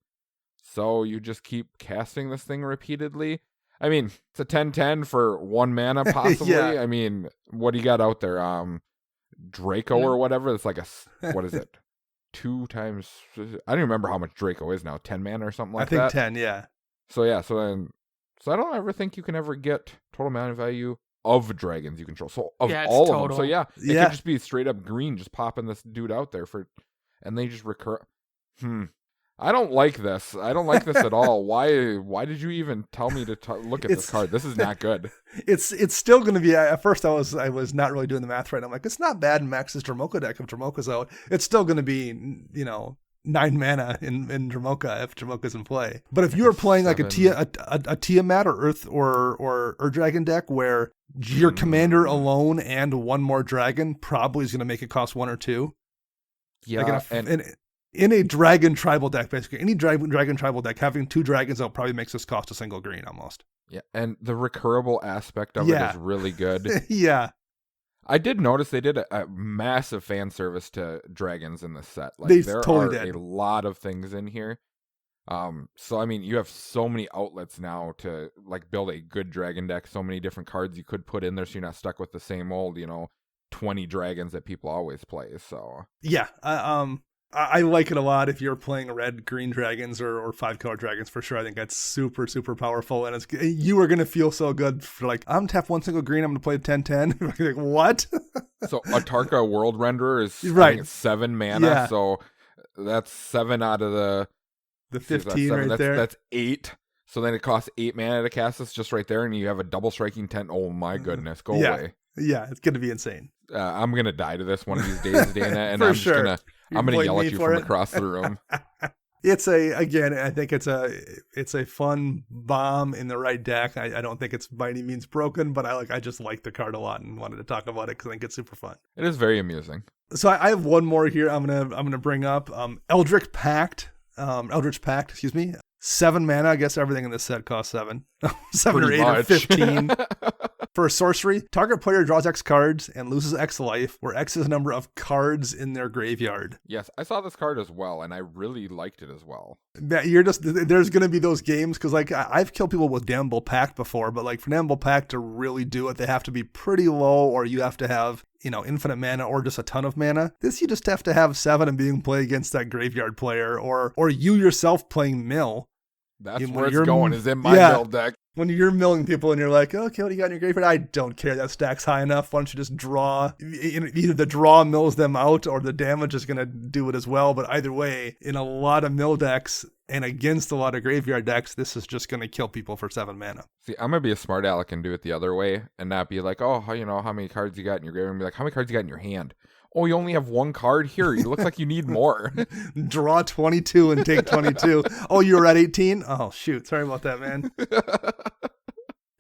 So you just keep casting this thing repeatedly. I mean, it's a 10/10 for 1 mana, possibly. Yeah. I mean, what do you got out there? Draco or whatever. It's what is it? 2 times. I don't remember how much Draco is now. 10 mana or something like that. I think 10, yeah. So I don't ever think you can ever get total mana value of dragons you control. So of all total. Of them. So it could just be straight up green, just popping this dude out there and they just recur. I don't like this. I don't like this at all. Why did you even tell me to look at this card? This is not good. It's still going to be, at first I was not really doing the math right. I'm like, it's not bad in Max's Dromoka deck if Dromoka's out. It's still going to be, 9 mana in Dromoka if Dromoka's in play. But if you were playing like a Tiamat or Earth or Dragon deck where your commander alone and one more dragon probably is going to make it cost 1 or 2. Yeah, in a dragon tribal deck, basically, any dragon tribal deck, having 2 dragons out probably makes this cost a single green almost. Yeah, and the recurable aspect of it is really good. Yeah. I did notice they did a massive fan service to dragons in this set. Like, there totally are did. a lot of things in here. So I mean, you have so many outlets now to like build a good dragon deck. So many different cards you could put in there, so you're not stuck with the same old, 20 dragons that people always play. So yeah, I like it a lot if you're playing red, green dragons or 5-color dragons for sure. I think that's super, super powerful. And you are going to feel so good for like, I'm tap 1 single green, I'm going to play 10/10. Like, what? So Atarka World Renderer is right. I think it's 7 mana. Yeah. So that's 7 out of the 15 right there. That's 8. So then it costs 8 mana to cast this just right there. And you have a double striking 10. Oh my goodness. Go away. Yeah, it's going to be insane. I'm going to die to this one of these days, Dana. And I'm sure. just I'm going to yell at you from across the room. I think it's a fun bomb in the right deck. I don't think it's by any means broken, but I just like the card a lot and wanted to talk about it because I think it's super fun. It is very amusing. So I have one more here I'm gonna bring up. Eldritch Pact, 7 mana. I guess everything in this set costs 7. 7 Pretty or 8 much. or 15. For a sorcery, target player draws X cards and loses X life, where X is the number of cards in their graveyard. Yes, I saw this card as well, and I really liked it as well. There's going to be those games, because like I've killed people with Damnable Pact before, but like for Damnable Pact to really do it, they have to be pretty low, or you have to have, infinite mana or just a ton of mana. This, you just have to have 7 and being played against that graveyard player, or you yourself playing mill. That's where it's going, is in my mill deck. When you're milling people and you're like, okay, what do you got in your graveyard? I don't care. That stack's high enough. Why don't you just draw? Either the draw mills them out or the damage is going to do it as well. But either way, in a lot of mill decks and against a lot of graveyard decks, this is just going to kill people for 7 mana. See, I'm going to be a smart aleck and do it the other way and not be like, oh, how many cards you got in your graveyard? And be like, how many cards you got in your hand? Oh, you only have 1 card here. It looks like you need more. Draw 22 and take 22. Oh, you were at 18? Oh, shoot. Sorry about that, man.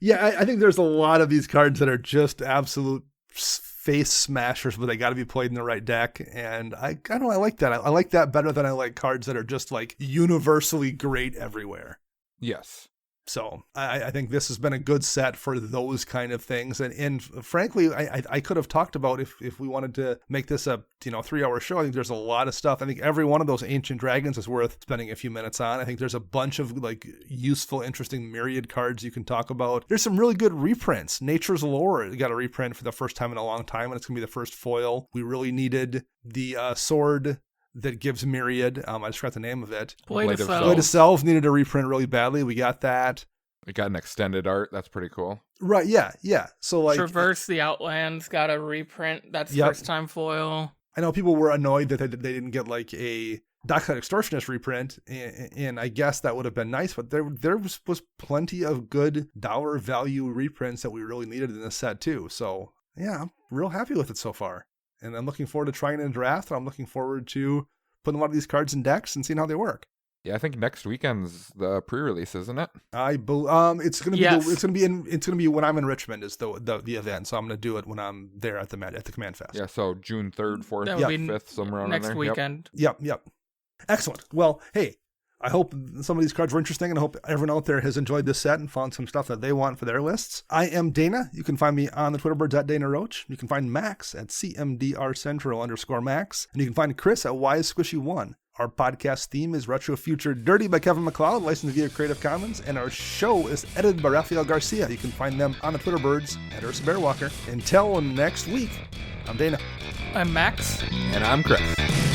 Yeah, I think there's a lot of these cards that are just absolute face smashers, but they got to be played in the right deck. And I don't know, I like that. I like that better than I like cards that are just like universally great everywhere. Yes. So I think this has been a good set for those kind of things. And frankly, I could have talked about if we wanted to make this a 3-hour show. I think there's a lot of stuff. I think every one of those ancient dragons is worth spending a few minutes on. I think there's a bunch of like useful, interesting Myriad cards you can talk about. There's some really good reprints. Nature's Lore got a reprint for the first time in a long time, and it's going to be the first foil. We really needed the sword that gives Myriad. I just forgot the name of it. Blade of Selves needed a reprint really badly. We got that. It got an extended art. That's pretty cool. Right, yeah. So like Traverse the Outlands got a reprint. That's first time foil. I know people were annoyed that they didn't get like a Dockside Extortionist reprint, and I guess that would have been nice, but there was plenty of good dollar value reprints that we really needed in this set too. So yeah, I'm real happy with it so far. And I'm looking forward to trying it in draft. And I'm looking forward to putting a lot of these cards in decks and seeing how they work. Yeah, I think next weekend's the pre-release, isn't it? It's gonna be when I'm in Richmond is the event. So I'm gonna do it when I'm there at the Command Fest. Yeah, so June 3rd, 4th, 5th, somewhere around next there. weekend. Yep. Excellent. Well, hey, I hope some of these cards were interesting, and I hope everyone out there has enjoyed this set and found some stuff that they want for their lists. I am Dana. You can find me on the Twitter birds at Dana Roach. You can find Max at CMDRCentral_Max. And you can find Chris at WiseSquishy1. Our podcast theme is Retro Future Dirty by Kevin MacLeod, licensed via Creative Commons, and our show is edited by Rafael Garcia. You can find them on the Twitter birds at Ursa Bearwalker. Until next week, I'm Dana. I'm Max. And I'm Chris.